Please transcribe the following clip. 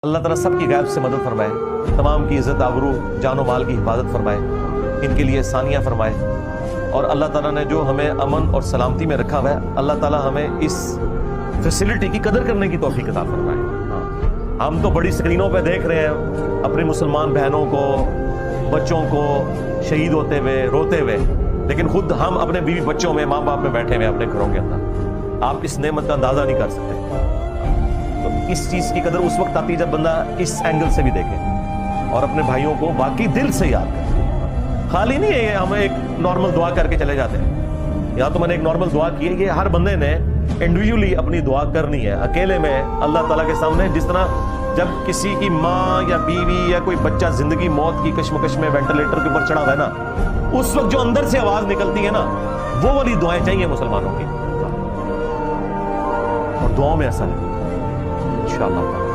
اللہ تعالیٰ سب کی غیب سے مدد فرمائے، تمام کی عزت آبرو جان و مال کی حفاظت فرمائے، ان کے لیے ثانیہ فرمائے، اور اللہ تعالیٰ نے جو ہمیں امن اور سلامتی میں رکھا ہوا ہے، اللہ تعالیٰ ہمیں اس فیسلٹی کی قدر کرنے کی توفیق عطا فرمائے۔ ہم تو بڑی اسکرینوں پہ دیکھ رہے ہیں اپنی مسلمان بہنوں کو، بچوں کو شہید ہوتے ہوئے، روتے ہوئے، لیکن خود ہم اپنے بیوی بچوں میں، ماں باپ میں بیٹھے ہوئے اپنے گھروں کے اندر، آپ اس نعمت کا اندازہ نہیں کر سکتے۔ تو اس چیز کی قدر اس وقت آتی ہے جب بندہ اس اینگل سے بھی دیکھے اور اپنے بھائیوں کو واقعی دل سے یاد کرے۔ خالی نہیں ہے ہم ایک نارمل دعا کر کے چلے جاتے ہیں، یا تو میں نے ایک نارمل دعا کی ہے، یہ ہر بندے نے انڈیویجولی اپنی دعا کرنی ہے اکیلے میں اللہ تعالیٰ کے سامنے۔ جس طرح جب کسی کی ماں یا بیوی یا کوئی بچہ زندگی موت کی کشمکش میں وینٹیلیٹر کے اوپر چڑھا ہوا ہے نا، اس وقت جو اندر سے آواز نکلتی ہے نا، وہ والی دعائیں چاہیے مسلمانوں کی، اور دعاؤں میں اثر ہے انشاءاللہ۔